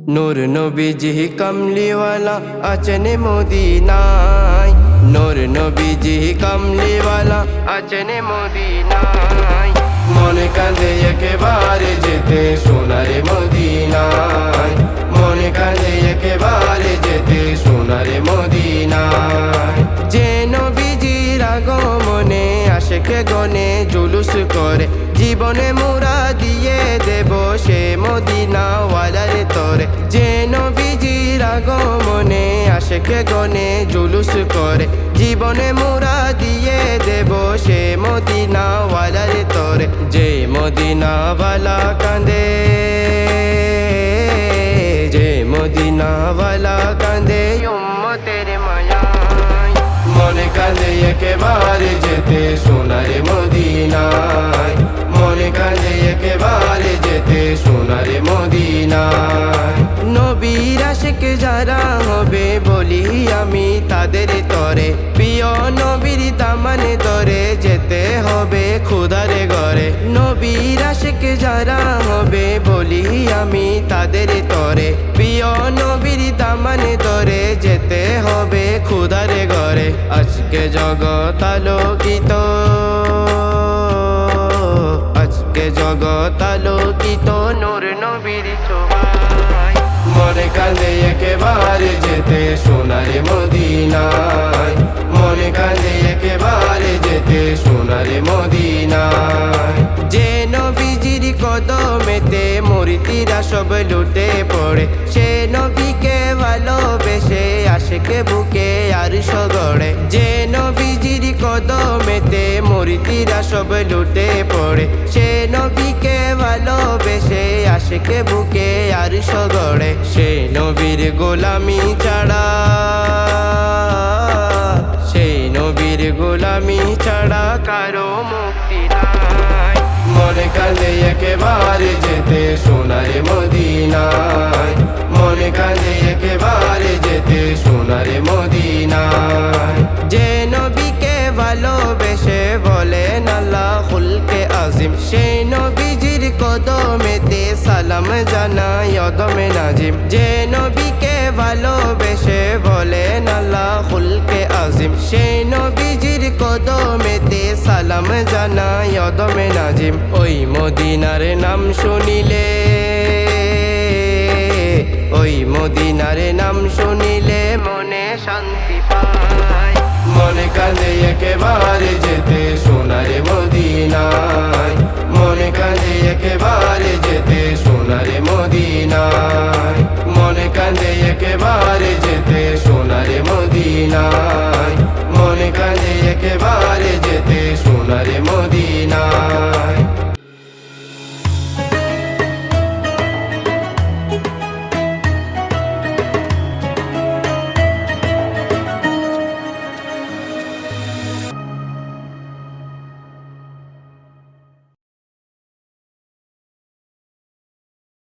নূর নবীজি কমলিওয়ালা আছেন মদিনায়, নূর নবীজি কমলিওয়ালা আছেন মদিনায়। মনে কাঁদে একেবারে যেতে সোনারে মদিনায়, মনে কাঁদে একেবারে যেতে সোনারে মদিনায়। যে নবীজির আগমনে আশেকে গনে জুলুস করে, জীবনে মোরা দিয়ে দেব সে মদিনাওয়ালার তরে। যে নবীজির আগমনে আশেকে গনে জুলুস করে, জীবনে মোরা দিয়ে দেব সে মদিনাওয়ালার তরে। যে মদিনাওয়ালা কাঁদে, যে মদিনাওয়ালা কাঁদে উম্মতের মায়ায়। মনে কাঁদে একেবারে যেতে সোনারে মদিনায়, মনে কাঁদে একেবারে যেতে সোনারে মদিনায়। নবীর আশিক যারা হবে বলি আমি তাদের তরে, প্রিয় নবীর দামানে ধরে যেতে হবে খুদারে ঘরে। নবীর আশিক যারা হবে বলি আমি তাদের তরে, প্রিয় নবীর দামানে ধরে যেতে হবে খুদারে ঘরে। আজকে জগৎ আলোকিত, আজকে জগৎ আলোকিত নূর নবীর ছোঁয়ায়। মনে কাঁদে একেবারে যেতে সোনারে মদিনায়, মনে কাঁদে একেবারে যেতে সোনারে মদিনায়। যে নবীজির কদমেতে মূর্তিরা সব লুটে পড়ে, সে নবীকে ভালোবেসে আশেকে বুকে আরশ গড়ে। যে নবীজির কদমেতে মূর্তিরা সব লুটে পড়ে, সে নবীকে ভালোবেসে আশেকে বুকে আরশ গড়ে। সে নবীর গোলামি ছাড়া, সেই নবীর গোলামি ছাড়া কারো মুক্তি নাই। মনে কাঁদে একেবারে যেতে সোনারে মদিনায়, মনে কাঁদে একেবারে যেতে সোনারে মদিনায়। যে নবীকে ভালোবেসে বলেন আল্লাহ খুলকে আজিম, সেই নবীজির কদমেতে সালাম জানাই অদমে নাজিম। যে নবীকে ভালোবেসে বলেন আল্লাহ খুলকে আজিম, সেই নবীজির কদমেতে সালাম জানাই অদমে নাজিম। ওই মদিনার নাম শুনিলে, ওই মদিনার নাম শুনিলে মনে শান্তি পায়। মনে কাঁদে একেবারে যেতে সোনারে মদিনায়, মনে কাঁদে একেবারে যেতে সোনারে মদিনায়। মনে কাঁদে একেবারে যেতে সোনারে মদিনায়, মনে কাঁদে একেবারে যেতে সোনারে মদিনায়।